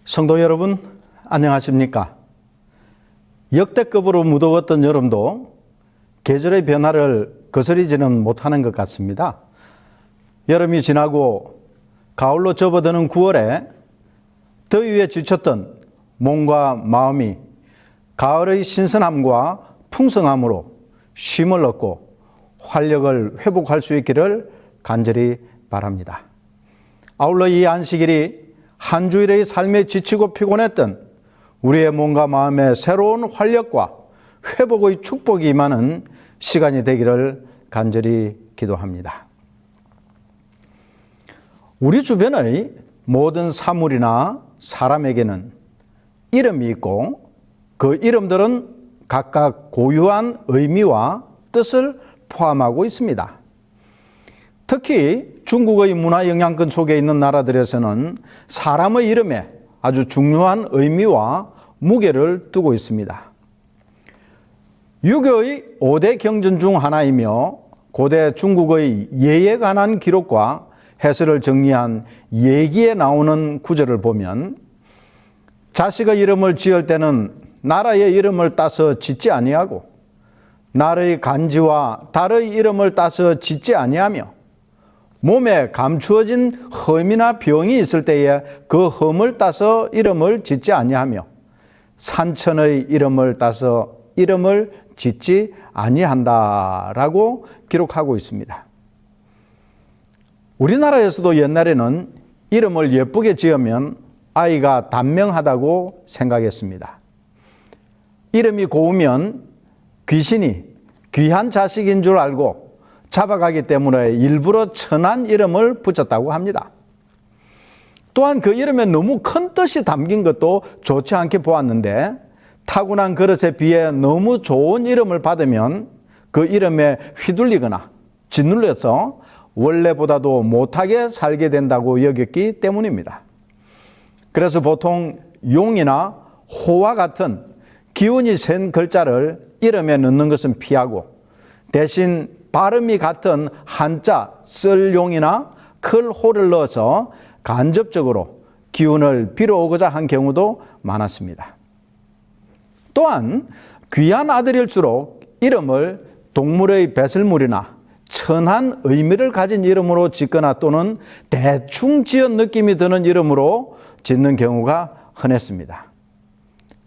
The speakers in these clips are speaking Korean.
성도 여러분, 안녕하십니까? 역대급으로 무더웠던 여름도 계절의 변화를 거스리지는 못하는 것 같습니다. 여름이 지나고 가을로 접어드는 9월에 더위에 지쳤던 몸과 마음이 가을의 신선함과 풍성함으로 쉼을 얻고 활력을 회복할 수 있기를 간절히 바랍니다. 아울러 이 안식일이 한 주일의 삶에 지치고 피곤했던 우리의 몸과 마음에 새로운 활력과 회복의 축복이 임하는 시간이 되기를 간절히 기도합니다. 우리 주변의 모든 사물이나 사람에게는 이름이 있고 그 이름들은 각각 고유한 의미와 뜻을 포함하고 있습니다. 특히 중국의 문화 영향권 속에 있는 나라들에서는 사람의 이름에 아주 중요한 의미와 무게를 두고 있습니다. 유교의 5대 경전 중 하나이며 고대 중국의 예에 관한 기록과 해설을 정리한 예기에 나오는 구절을 보면 자식의 이름을 지을 때는 나라의 이름을 따서 짓지 아니하고 나라의 간지와 달의 이름을 따서 짓지 아니하며 몸에 감추어진 험이나 병이 있을 때에 그 험을 따서 이름을 짓지 아니하며 산천의 이름을 따서 이름을 짓지 아니한다라고 기록하고 있습니다. 우리나라에서도 옛날에는 이름을 예쁘게 지으면 아이가 단명하다고 생각했습니다. 이름이 고우면 귀신이 귀한 자식인 줄 알고 잡아가기 때문에 일부러 천한 이름을 붙였다고 합니다. 또한 그 이름에 너무 큰 뜻이 담긴 것도 좋지 않게 보았는데 타고난 그릇에 비해 너무 좋은 이름을 받으면 그 이름에 휘둘리거나 짓눌려서 원래보다도 못하게 살게 된다고 여겼기 때문입니다. 그래서 보통 용이나 호와 같은 기운이 센 글자를 이름에 넣는 것은 피하고 대신 발음이 같은 한자 쓸용이나 클호를 넣어서 간접적으로 기운을 빌어오고자 한 경우도 많았습니다. 또한 귀한 아들일수록 이름을 동물의 배설물이나 천한 의미를 가진 이름으로 짓거나 또는 대충 지은 느낌이 드는 이름으로 짓는 경우가 흔했습니다.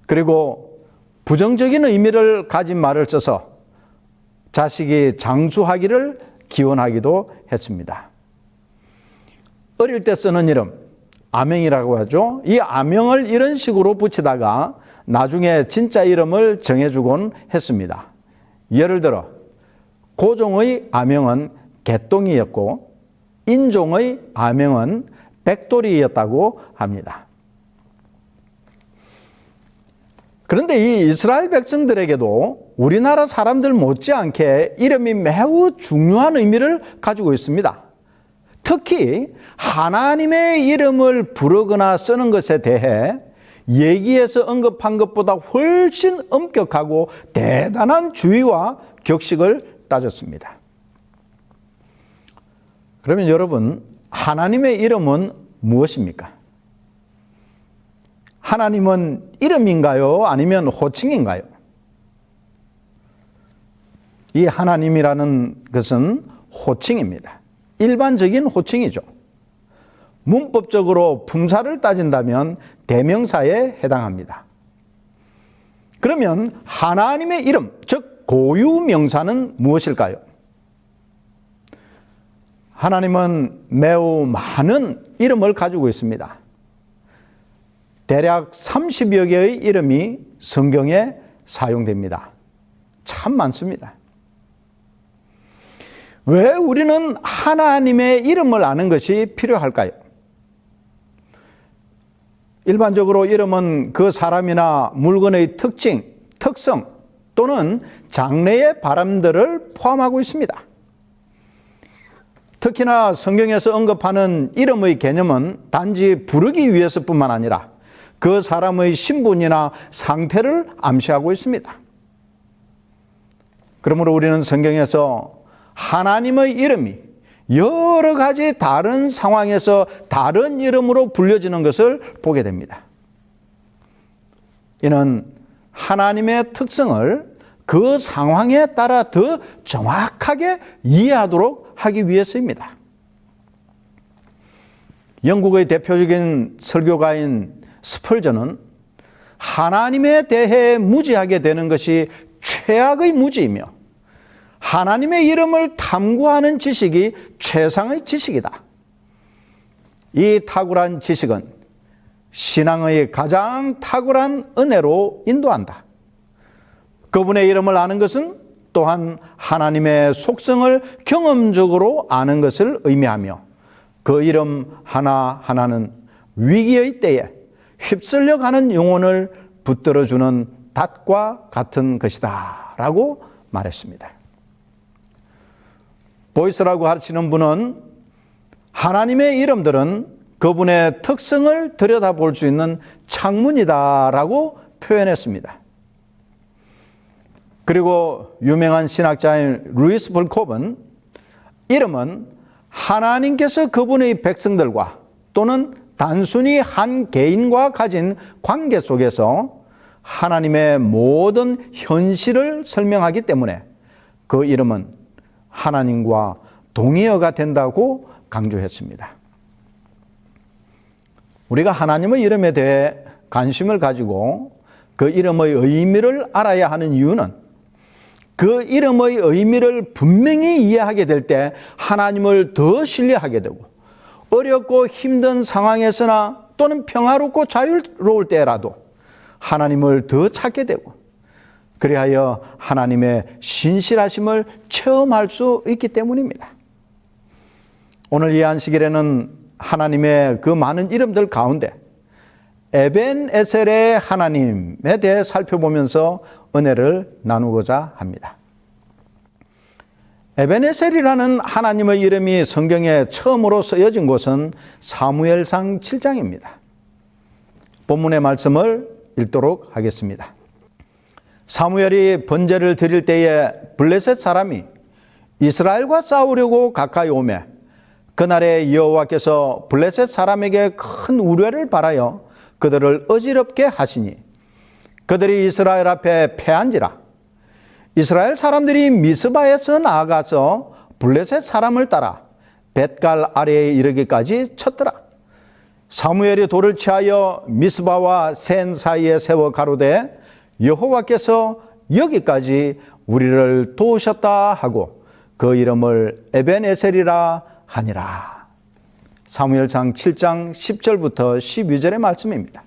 그리고 부정적인 의미를 가진 말을 써서 자식이 장수하기를 기원하기도 했습니다. 어릴 때 쓰는 이름, 아명이라고 하죠. 이 아명을 이런 식으로 붙이다가 나중에 진짜 이름을 정해주곤 했습니다. 예를 들어 고종의 아명은 개똥이었고 인종의 아명은 백돌이였다고 합니다. 그런데 이 이스라엘 백성들에게도 우리나라 사람들 못지않게 이름이 매우 중요한 의미를 가지고 있습니다. 특히 하나님의 이름을 부르거나 쓰는 것에 대해 예기에서 언급한 것보다 훨씬 엄격하고 대단한 주의와 격식을 따졌습니다. 그러면 여러분, 하나님의 이름은 무엇입니까? 하나님은 이름인가요? 아니면 호칭인가요? 이 하나님이라는 것은 호칭입니다. 일반적인 호칭이죠. 문법적으로 품사를 따진다면 대명사에 해당합니다. 그러면 하나님의 이름, 즉 고유명사는 무엇일까요? 하나님은 매우 많은 이름을 가지고 있습니다. 대략 30여 개의 이름이 성경에 사용됩니다. 참 많습니다. 왜 우리는 하나님의 이름을 아는 것이 필요할까요? 일반적으로 이름은 그 사람이나 물건의 특징, 특성 또는 장래의 바람들을 포함하고 있습니다. 특히나 성경에서 언급하는 이름의 개념은 단지 부르기 위해서뿐만 아니라 그 사람의 신분이나 상태를 암시하고 있습니다. 그러므로 우리는 성경에서 하나님의 이름이 여러 가지 다른 상황에서 다른 이름으로 불려지는 것을 보게 됩니다. 이는 하나님의 특성을 그 상황에 따라 더 정확하게 이해하도록 하기 위해서입니다. 영국의 대표적인 설교가인 스펄전은 하나님에 대해 무지하게 되는 것이 최악의 무지이며 하나님의 이름을 탐구하는 지식이 최상의 지식이다. 이 탁월한 지식은 신앙의 가장 탁월한 은혜로 인도한다. 그분의 이름을 아는 것은 또한 하나님의 속성을 경험적으로 아는 것을 의미하며 그 이름 하나하나는 위기의 때에 휩쓸려 가는 영혼을 붙들어주는 닷과 같은 것이다 라고 말했습니다. 보이스라고 하시는 분은 하나님의 이름들은 그분의 특성을 들여다볼 수 있는 창문이다 라고 표현했습니다. 그리고 유명한 신학자인 루이스 볼콥은 이름은 하나님께서 그분의 백성들과 또는 단순히 한 개인과 가진 관계 속에서 하나님의 모든 현실을 설명하기 때문에 그 이름은 하나님과 동의어가 된다고 강조했습니다. 우리가 하나님의 이름에 대해 관심을 가지고 그 이름의 의미를 알아야 하는 이유는 그 이름의 의미를 분명히 이해하게 될 때 하나님을 더 신뢰하게 되고 어렵고 힘든 상황에서나 또는 평화롭고 자유로울 때라도 하나님을 더 찾게 되고 그리하여 하나님의 신실하심을 체험할 수 있기 때문입니다. 오늘 이 안식일에는 하나님의 그 많은 이름들 가운데 에벤에셀의 하나님에 대해 살펴보면서 은혜를 나누고자 합니다. 에벤에셀이라는 하나님의 이름이 성경에 처음으로 쓰여진 곳은 사무엘상 7장입니다. 본문의 말씀을 읽도록 하겠습니다. 사무엘이 번제를 드릴 때에 블레셋 사람이 이스라엘과 싸우려고 가까이 오매 그날에 여호와께서 블레셋 사람에게 큰 우려를 바라여 그들을 어지럽게 하시니 그들이 이스라엘 앞에 패한지라. 이스라엘 사람들이 미스바에서 나아가서 블레셋 사람을 따라 벳갈 아래에 이르기까지 쳤더라. 사무엘이 돌을 취하여 미스바와 센 사이에 세워 가로되 여호와께서 여기까지 우리를 도우셨다 하고 그 이름을 에벤에셀이라 하니라. 사무엘상 7장 10절부터 12절의 말씀입니다.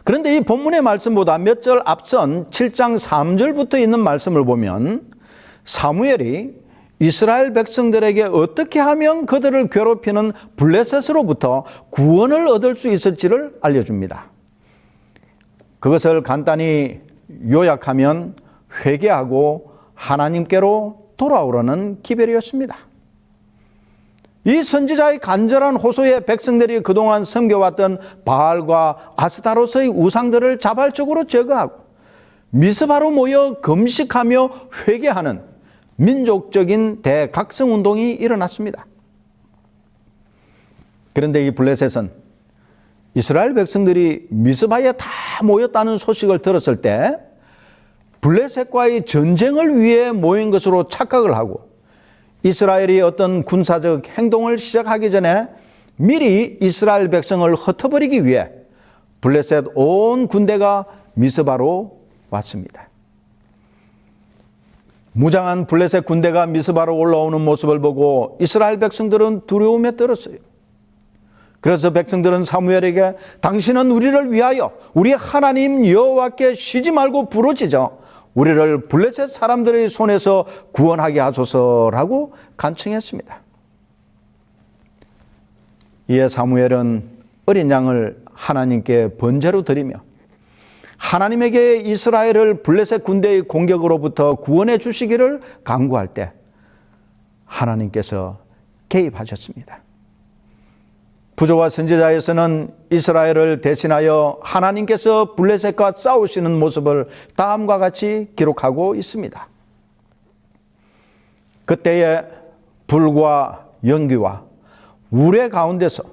그런데 이 본문의 말씀보다 몇 절 앞선 7장 3절부터 있는 말씀을 보면 사무엘이 이스라엘 백성들에게 어떻게 하면 그들을 괴롭히는 블레셋으로부터 구원을 얻을 수 있을지를 알려줍니다. 그것을 간단히 요약하면 회개하고 하나님께로 돌아오라는 기별이었습니다. 이 선지자의 간절한 호소에 백성들이 그동안 섬겨왔던 바알과 아스타로스의 우상들을 자발적으로 제거하고 미스바로 모여 금식하며 회개하는 민족적인 대각성운동이 일어났습니다. 그런데 이 블레셋은 이스라엘 백성들이 미스바에 다 모였다는 소식을 들었을 때 블레셋과의 전쟁을 위해 모인 것으로 착각을 하고 이스라엘이 어떤 군사적 행동을 시작하기 전에 미리 이스라엘 백성을 흩어버리기 위해 블레셋 온 군대가 미스바로 왔습니다. 무장한 블레셋 군대가 미스바로 올라오는 모습을 보고 이스라엘 백성들은 두려움에 떨었어요. 그래서 백성들은 사무엘에게 당신은 우리를 위하여 우리 하나님 여호와께 쉬지 말고 부르짖어 우리를 블레셋 사람들의 손에서 구원하게 하소서라고 간청했습니다. 이에 사무엘은 어린 양을 하나님께 번제로 드리며 하나님에게 이스라엘을 블레셋 군대의 공격으로부터 구원해 주시기를 간구할 때 하나님께서 개입하셨습니다. 부조와 선지자에서는 이스라엘을 대신하여 하나님께서 블레셋과 싸우시는 모습을 다음과 같이 기록하고 있습니다. 그때에 불과 연기와 우레 가운데서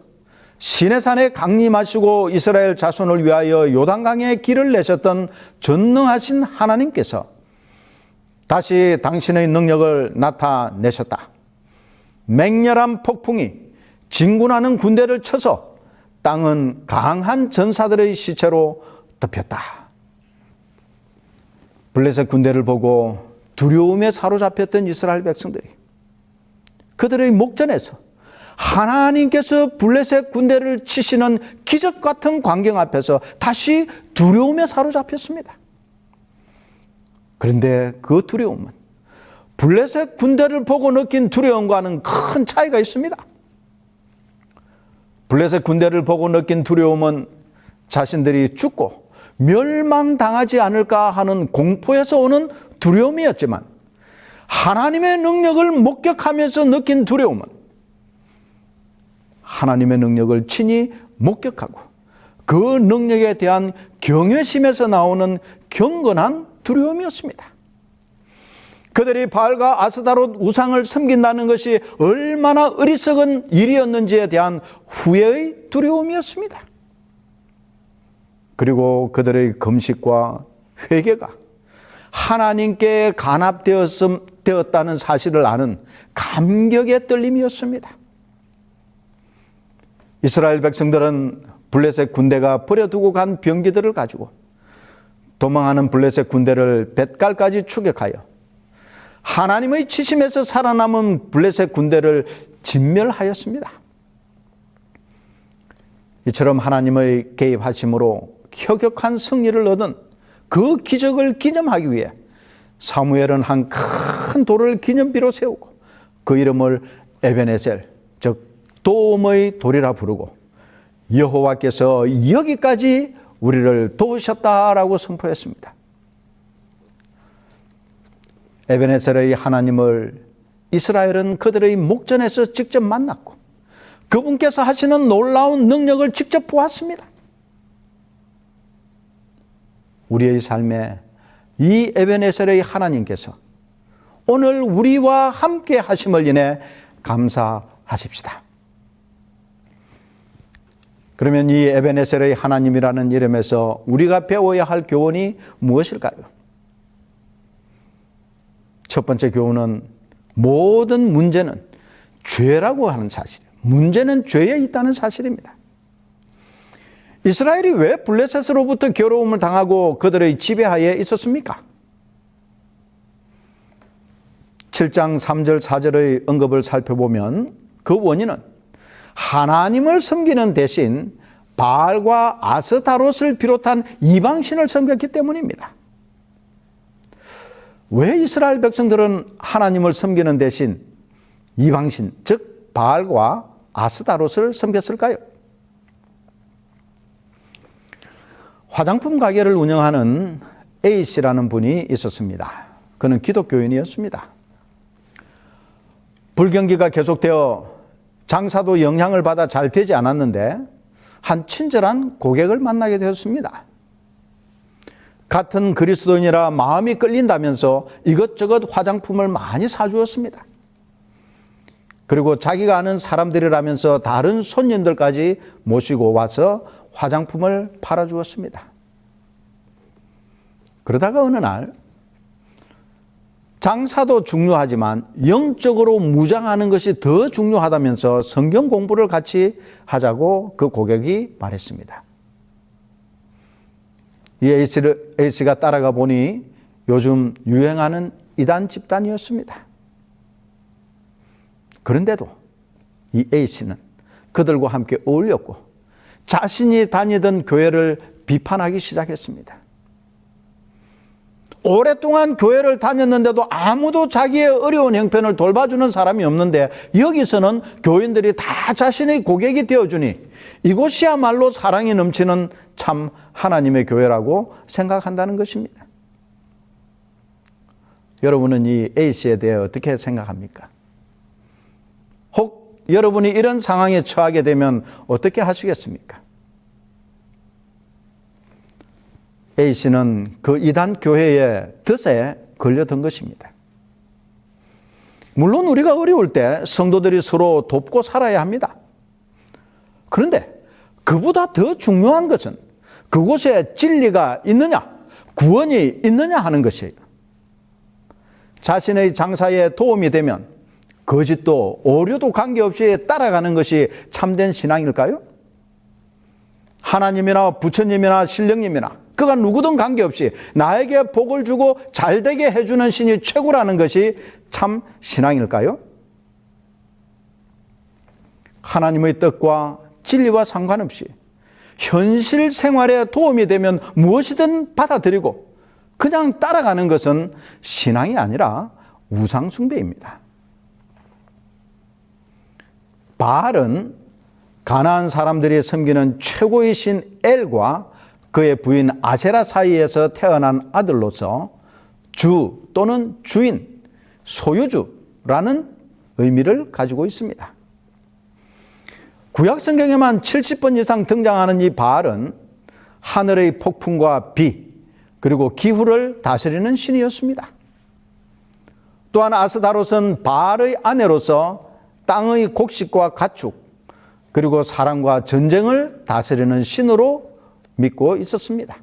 시내산에 강림하시고 이스라엘 자손을 위하여 요단강에 길을 내셨던 전능하신 하나님께서 다시 당신의 능력을 나타내셨다. 맹렬한 폭풍이 진군하는 군대를 쳐서 땅은 강한 전사들의 시체로 덮였다. 블레셋 군대를 보고 두려움에 사로잡혔던 이스라엘 백성들이 그들의 목전에서 하나님께서 블레셋 군대를 치시는 기적 같은 광경 앞에서 다시 두려움에 사로잡혔습니다. 그런데 그 두려움은 블레셋 군대를 보고 느낀 두려움과는 큰 차이가 있습니다. 블레셋 군대를 보고 느낀 두려움은 자신들이 죽고 멸망당하지 않을까 하는 공포에서 오는 두려움이었지만, 하나님의 능력을 목격하면서 느낀 두려움은 하나님의 능력을 친히 목격하고 그 능력에 대한 경외심에서 나오는 경건한 두려움이었습니다. 그들이 바알과 아스타롯 우상을 섬긴다는 것이 얼마나 어리석은 일이었는지에 대한 후회의 두려움이었습니다. 그리고 그들의 금식과 회개가 하나님께 간합되었다는 사실을 아는 감격의 떨림이었습니다. 이스라엘 백성들은 블레셋 군대가 버려두고 간 병기들을 가지고 도망하는 블레셋 군대를 벳갈까지 추격하여 하나님의 치심에서 살아남은 블레셋 군대를 진멸하였습니다. 이처럼 하나님의 개입하심으로 혁혁한 승리를 얻은 그 기적을 기념하기 위해 사무엘은 한 큰 돌을 기념비로 세우고 그 이름을 에벤에셀, 즉 도움의 돌이라 부르고, 여호와께서 여기까지 우리를 도우셨다라고 선포했습니다. 에벤에셀의 하나님을 이스라엘은 그들의 목전에서 직접 만났고 그분께서 하시는 놀라운 능력을 직접 보았습니다. 우리의 삶에 이 에벤에셀의 하나님께서 오늘 우리와 함께 하심을 인해 감사하십시다. 그러면 이 에벤에셀의 하나님이라는 이름에서 우리가 배워야 할 교훈이 무엇일까요? 첫 번째 교훈은 모든 문제는 죄라고 하는 사실이에요. 문제는 죄에 있다는 사실입니다. 이스라엘이 왜 블레셋으로부터 괴로움을 당하고 그들의 지배하에 있었습니까? 7장 3절 4절의 언급을 살펴보면 그 원인은 하나님을 섬기는 대신 바알과 아스타롯을 비롯한 이방신을 섬겼기 때문입니다. 왜 이스라엘 백성들은 하나님을 섬기는 대신 이방신, 즉 바알과 아스타롯을 섬겼을까요? 화장품 가게를 운영하는 A씨라는 분이 있었습니다. 그는 기독교인이었습니다. 불경기가 계속되어 장사도 영향을 받아 잘 되지 않았는데 한 친절한 고객을 만나게 되었습니다. 같은 그리스도인이라 마음이 끌린다면서 이것저것 화장품을 많이 사주었습니다. 그리고 자기가 아는 사람들이라면서 다른 손님들까지 모시고 와서 화장품을 팔아주었습니다. 그러다가 어느 날 장사도 중요하지만 영적으로 무장하는 것이 더 중요하다면서 성경 공부를 같이 하자고 그 고객이 말했습니다. 이 A씨가 따라가 보니 요즘 유행하는 이단 집단이었습니다. 그런데도 이 A씨는 그들과 함께 어울렸고 자신이 다니던 교회를 비판하기 시작했습니다. 오랫동안 교회를 다녔는데도 아무도 자기의 어려운 형편을 돌봐주는 사람이 없는데 여기서는 교인들이 다 자신의 고객이 되어주니 이곳이야말로 사랑이 넘치는 참 하나님의 교회라고 생각한다는 것입니다. 여러분은 이 A씨에 대해 어떻게 생각합니까? 혹 여러분이 이런 상황에 처하게 되면 어떻게 하시겠습니까? A씨는 그 이단 교회의 덫에 걸려든 것입니다. 물론 우리가 어려울 때 성도들이 서로 돕고 살아야 합니다. 그런데 그보다 더 중요한 것은 그곳에 진리가 있느냐, 구원이 있느냐 하는 것이에요. 자신의 장사에 도움이 되면 거짓도 오류도 관계없이 따라가는 것이 참된 신앙일까요? 하나님이나 부처님이나 신령님이나 그가 누구든 관계없이 나에게 복을 주고 잘되게 해주는 신이 최고라는 것이 참 신앙일까요? 하나님의 뜻과 진리와 상관없이 현실 생활에 도움이 되면 무엇이든 받아들이고 그냥 따라가는 것은 신앙이 아니라 우상숭배입니다. 바알은 가나안 사람들이 섬기는 최고의 신 엘과 그의 부인 아세라 사이에서 태어난 아들로서 주 또는 주인, 소유주라는 의미를 가지고 있습니다. 구약 성경에만 70번 이상 등장하는 이 바알은 하늘의 폭풍과 비 그리고 기후를 다스리는 신이었습니다. 또한 아스다롯은 바알의 아내로서 땅의 곡식과 가축 그리고 사랑과 전쟁을 다스리는 신으로 믿고 있었습니다.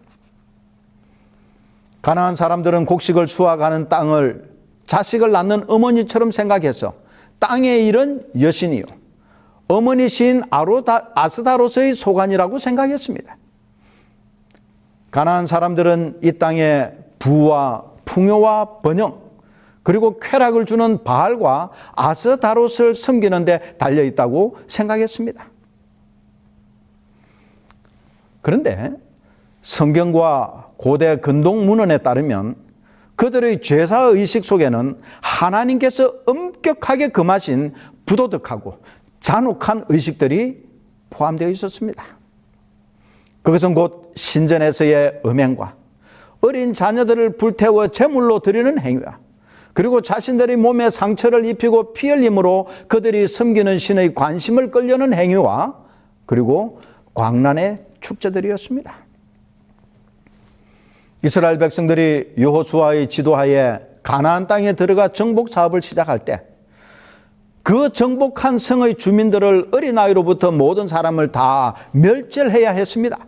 가나안 사람들은 곡식을 수확하는 땅을 자식을 낳는 어머니처럼 생각해서 땅의 일은 여신이요 어머니신 아스다롯의 소관이라고 생각했습니다. 가나안 사람들은 이 땅에 부와 풍요와 번영 그리고 쾌락을 주는 바알과 아스다롯을 섬기는 데 달려있다고 생각했습니다. 그런데 성경과 고대 근동 문헌에 따르면 그들의 제사의식 속에는 하나님께서 엄격하게 금하신 부도덕하고 잔혹한 의식들이 포함되어 있었습니다. 그것은 곧 신전에서의 음행과 어린 자녀들을 불태워 제물로 드리는 행위와 그리고 자신들의 몸에 상처를 입히고 피 흘림으로 그들이 섬기는 신의 관심을 끌려는 행위와 그리고 광란의 축제들이었습니다. 이스라엘 백성들이 여호수아의 지도하에 가나안 땅에 들어가 정복 사업을 시작할 때 그 정복한 성의 주민들을 어린아이로부터 모든 사람을 다 멸절해야 했습니다.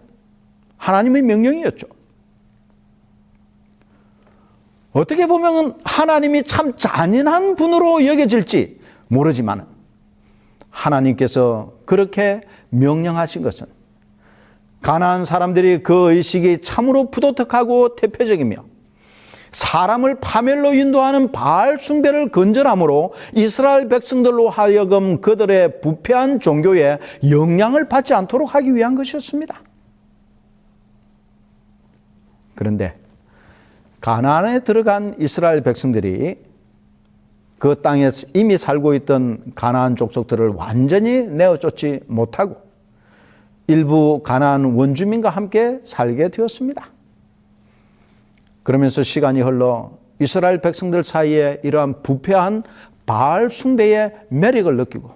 하나님의 명령이었죠. 어떻게 보면 하나님이 참 잔인한 분으로 여겨질지 모르지만 하나님께서 그렇게 명령하신 것은 가나안 사람들이 그 의식이 참으로 부도덕하고 대표적이며 사람을 파멸로 인도하는 바알 숭배를 건절함으로 이스라엘 백성들로 하여금 그들의 부패한 종교에 영향을 받지 않도록 하기 위한 것이었습니다. 그런데 가나안에 들어간 이스라엘 백성들이 그 땅에 이미 살고 있던 가나안 족속들을 완전히 내어쫓지 못하고 일부 가나안 원주민과 함께 살게 되었습니다. 그러면서 시간이 흘러 이스라엘 백성들 사이에 이러한 부패한 바알 숭배의 매력을 느끼고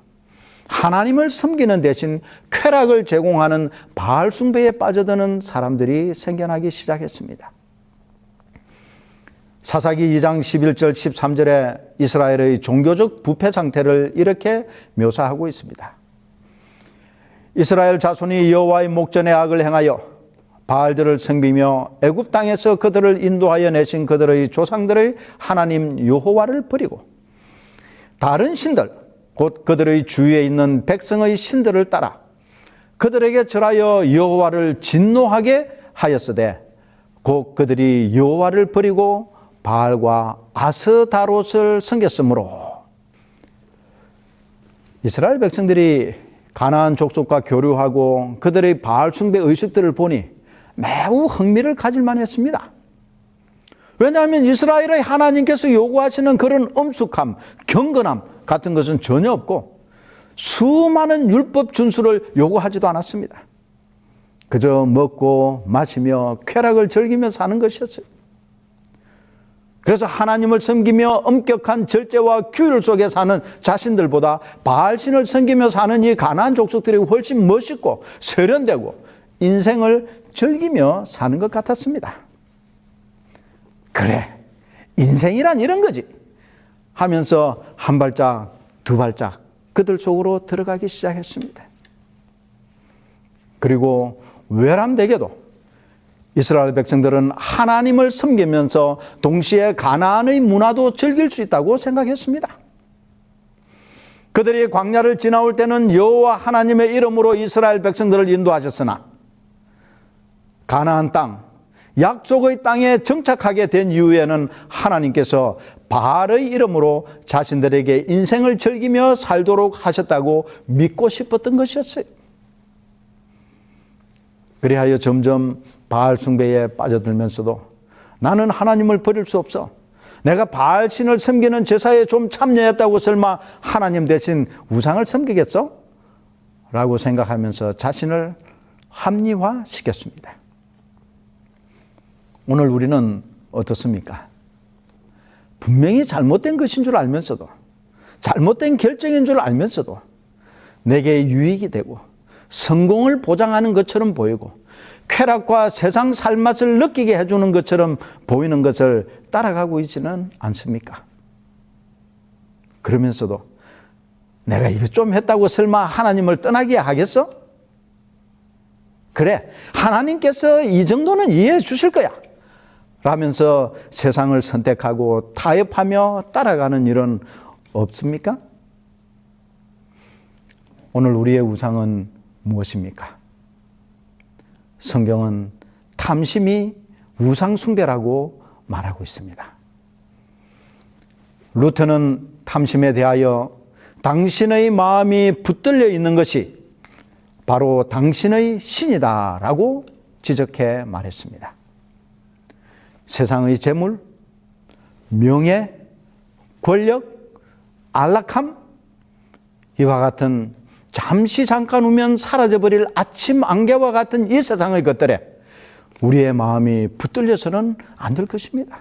하나님을 섬기는 대신 쾌락을 제공하는 바알 숭배에 빠져드는 사람들이 생겨나기 시작했습니다. 사사기 2장 11절 13절에 이스라엘의 종교적 부패 상태를 이렇게 묘사하고 있습니다. 이스라엘 자손이 여호와의 목전에 악을 행하여 바알들을 섬기며 애굽 땅에서 그들을 인도하여 내신 그들의 조상들의 하나님 여호와를 버리고 다른 신들 곧 그들의 주위에 있는 백성의 신들을 따라 그들에게 절하여 여호와를 진노하게 하였으되 곧 그들이 여호와를 버리고 바알과 아스다롯을 섬겼으므로 이스라엘 백성들이 가나안 족속과 교류하고 그들의 바알 숭배 의식들을 보니 매우 흥미를 가질만 했습니다. 왜냐하면 이스라엘의 하나님께서 요구하시는 그런 엄숙함, 경건함 같은 것은 전혀 없고 수많은 율법 준수를 요구하지도 않았습니다. 그저 먹고 마시며 쾌락을 즐기며 사는 것이었어요. 그래서 하나님을 섬기며 엄격한 절제와 규율 속에 사는 자신들보다 바알신을 섬기며 사는 이 가나안 족속들이 훨씬 멋있고 세련되고 인생을 즐기며 사는 것 같았습니다. 그래, 인생이란 이런 거지 하면서 한 발짝 두 발짝 그들 속으로 들어가기 시작했습니다. 그리고 외람되게도 이스라엘 백성들은 하나님을 섬기면서 동시에 가나안의 문화도 즐길 수 있다고 생각했습니다. 그들이 광야를 지나올 때는 여호와 하나님의 이름으로 이스라엘 백성들을 인도하셨으나 가나안 땅, 약속의 땅에 정착하게 된 이후에는 하나님께서 바알의 이름으로 자신들에게 인생을 즐기며 살도록 하셨다고 믿고 싶었던 것이었어요. 그리하여 점점 바알 숭배에 빠져들면서도 나는 하나님을 버릴 수 없어. 내가 바알 신을 섬기는 제사에 좀 참여했다고 설마 하나님 대신 우상을 섬기겠어? 라고 생각하면서 자신을 합리화시켰습니다. 오늘 우리는 어떻습니까? 분명히 잘못된 것인 줄 알면서도, 잘못된 결정인 줄 알면서도 내게 유익이 되고 성공을 보장하는 것처럼 보이고 쾌락과 세상 살맛을 느끼게 해주는 것처럼 보이는 것을 따라가고 있지는 않습니까? 그러면서도 내가 이거 좀 했다고 설마 하나님을 떠나게 하겠어? 그래, 하나님께서 이 정도는 이해해 주실 거야 라면서 세상을 선택하고 타협하며 따라가는 일은 없습니까? 오늘 우리의 우상은 무엇입니까? 성경은 탐심이 우상 숭배라고 말하고 있습니다. 루터는 탐심에 대하여 당신의 마음이 붙들려 있는 것이 바로 당신의 신이다라고 지적해 말했습니다. 세상의 재물, 명예, 권력, 안락함, 이와 같은 잠시 잠깐 후면 사라져버릴 아침 안개와 같은 이 세상의 것들에 우리의 마음이 붙들려서는 안 될 것입니다.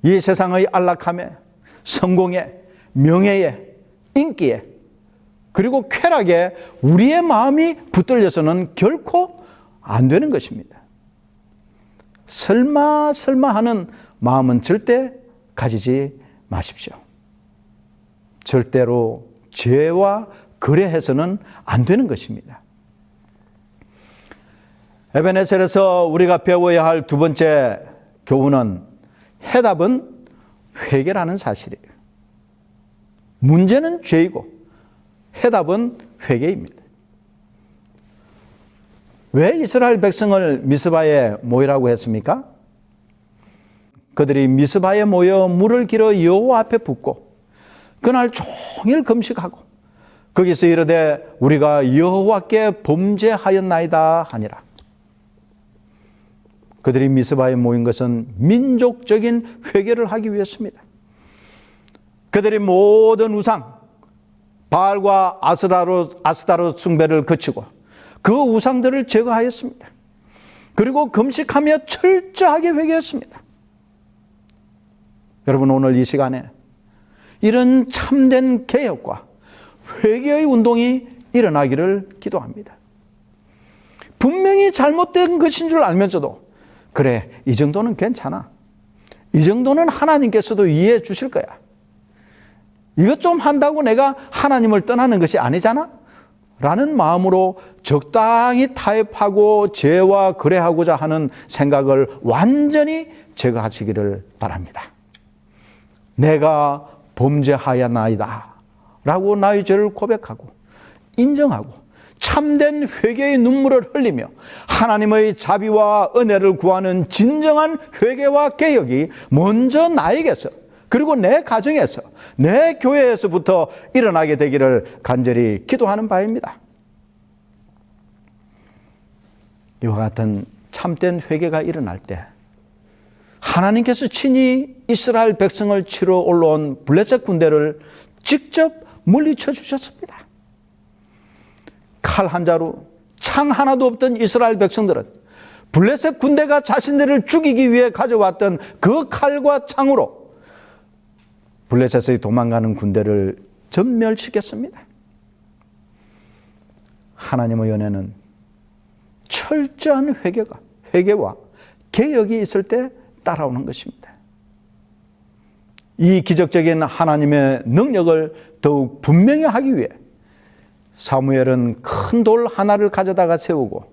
이 세상의 안락함에, 성공에, 명예에, 인기에, 그리고 쾌락에 우리의 마음이 붙들려서는 결코 안 되는 것입니다. 설마 하는 마음은 절대 가지지 마십시오. 절대로 죄와 거래해서는 안 되는 것입니다. 에베네셀에서 우리가 배워야 할 두 번째 교훈은 해답은 회개라는 사실이에요. 문제는 죄이고 해답은 회개입니다. 왜 이스라엘 백성을 미스바에 모이라고 했습니까? 그들이 미스바에 모여 물을 길어 여호와 앞에 붓고 그날 종일 금식하고 거기서 이르되 우리가 여호와께 범죄하였나이다 하니라. 그들이 미스바에 모인 것은 민족적인 회개를 하기 위해서입니다. 그들이 모든 우상, 바알과 아스타롯 숭배를 거치고 그 우상들을 제거하였습니다. 그리고 금식하며 철저하게 회개했습니다. 여러분, 오늘 이 시간에 이런 참된 개혁과 회개의 운동이 일어나기를 기도합니다. 분명히 잘못된 것인 줄 알면서도 그래, 이 정도는 괜찮아. 이 정도는 하나님께서도 이해해 주실 거야. 이것 좀 한다고 내가 하나님을 떠나는 것이 아니잖아? 라는 마음으로 적당히 타협하고 죄와 거래하고자 하는 생각을 완전히 제거하시기를 바랍니다. 내가 범죄하였나이다 라고 나의 죄를 고백하고 인정하고 참된 회개의 눈물을 흘리며 하나님의 자비와 은혜를 구하는 진정한 회개와 개혁이 먼저 나에게서 그리고 내 가정에서 내 교회에서부터 일어나게 되기를 간절히 기도하는 바입니다. 이와 같은 참된 회개가 일어날 때 하나님께서 친히 이스라엘 백성을 치러 올라온 블레셋 군대를 직접 물리쳐 주셨습니다. 칼 한 자루, 창 하나도 없던 이스라엘 백성들은 블레셋 군대가 자신들을 죽이기 위해 가져왔던 그 칼과 창으로 블레셋의 도망가는 군대를 전멸시켰습니다. 하나님의 은혜는 철저한 회개와 개혁이 있을 때 따라오는 것입니다. 이 기적적인 하나님의 능력을 더욱 분명히 하기 위해 사무엘은 큰 돌 하나를 가져다가 세우고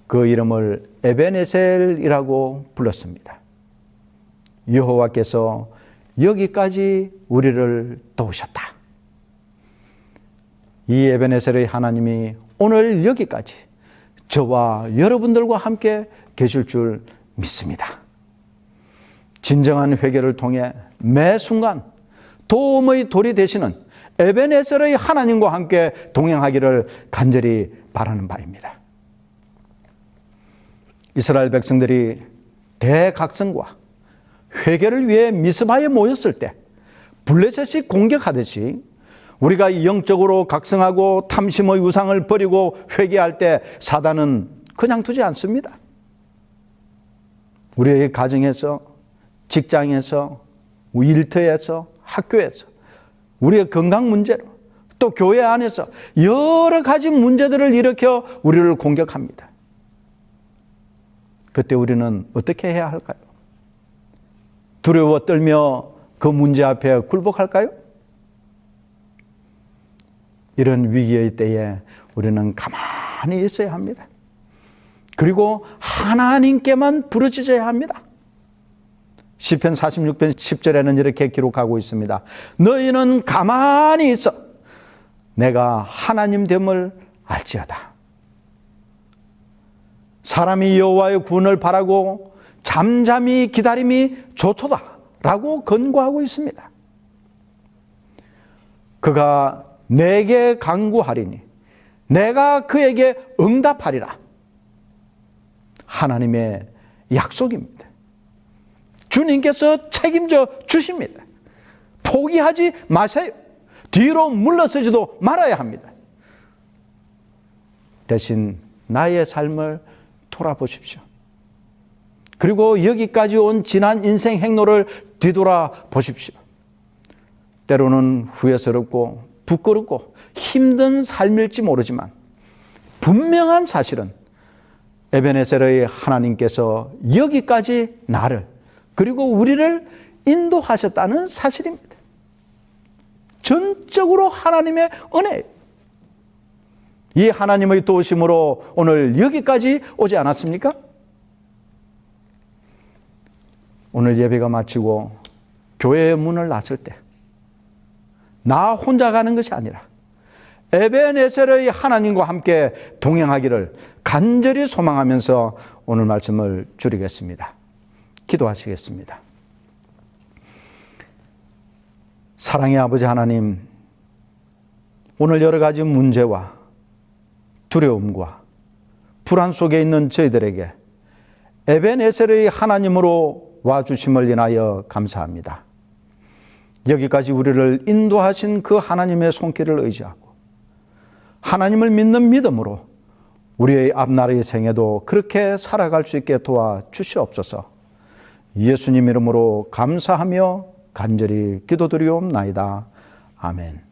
그 이름을 에벤에셀이라고 불렀습니다. 여호와께서 여기까지 우리를 도우셨다. 이 에벤에셀의 하나님이 오늘 여기까지 저와 여러분들과 함께 계실 줄 믿습니다. 진정한 회개를 통해 매 순간 도움의 돌이 되시는 에벤에셀의 하나님과 함께 동행하기를 간절히 바라는 바입니다. 이스라엘 백성들이 대각성과 회개를 위해 미스바에 모였을 때 블레셋이 공격하듯이 우리가 영적으로 각성하고 탐심의 우상을 버리고 회개할 때 사단은 그냥 두지 않습니다. 우리의 가정에서, 직장에서, 일터에서, 학교에서, 우리의 건강 문제로, 또 교회 안에서 여러 가지 문제들을 일으켜 우리를 공격합니다. 그때 우리는 어떻게 해야 할까요? 두려워 떨며 그 문제 앞에 굴복할까요? 이런 위기의 때에 우리는 가만히 있어야 합니다. 그리고 하나님께만 부르짖어야 합니다. 시편 46편 10절에는 이렇게 기록하고 있습니다. 너희는 가만히 있어 내가 하나님 됨을 알지어다. 사람이 여호와의 구원을 바라고 잠잠히 기다림이 좋도다 라고 권고하고 있습니다. 그가 내게 간구하리니 내가 그에게 응답하리라. 하나님의 약속입니다. 주님께서 책임져 주십니다. 포기하지 마세요. 뒤로 물러서지도 말아야 합니다. 대신 나의 삶을 돌아보십시오. 그리고 여기까지 온 지난 인생 행로를 뒤돌아 보십시오. 때로는 후회스럽고 부끄럽고 힘든 삶일지 모르지만 분명한 사실은 에벤에셀의 하나님께서 여기까지 나를 그리고 우리를 인도하셨다는 사실입니다. 전적으로 하나님의 은혜예요. 이 하나님의 도우심으로 오늘 여기까지 오지 않았습니까? 오늘 예배가 마치고 교회의 문을 닫을 때 나 혼자 가는 것이 아니라 에벤에셀의 하나님과 함께 동행하기를 간절히 소망하면서 오늘 말씀을 줄이겠습니다. 기도하시겠습니다. 사랑의 아버지 하나님, 오늘 여러 가지 문제와 두려움과 불안 속에 있는 저희들에게 에벤에셀의 하나님으로 와주심을 인하여 감사합니다. 여기까지 우리를 인도하신 그 하나님의 손길을 의지하고 하나님을 믿는 믿음으로 우리의 앞날의 생애도 그렇게 살아갈 수 있게 도와주시옵소서. 예수님 이름으로 감사하며 간절히 기도드리옵나이다. 아멘.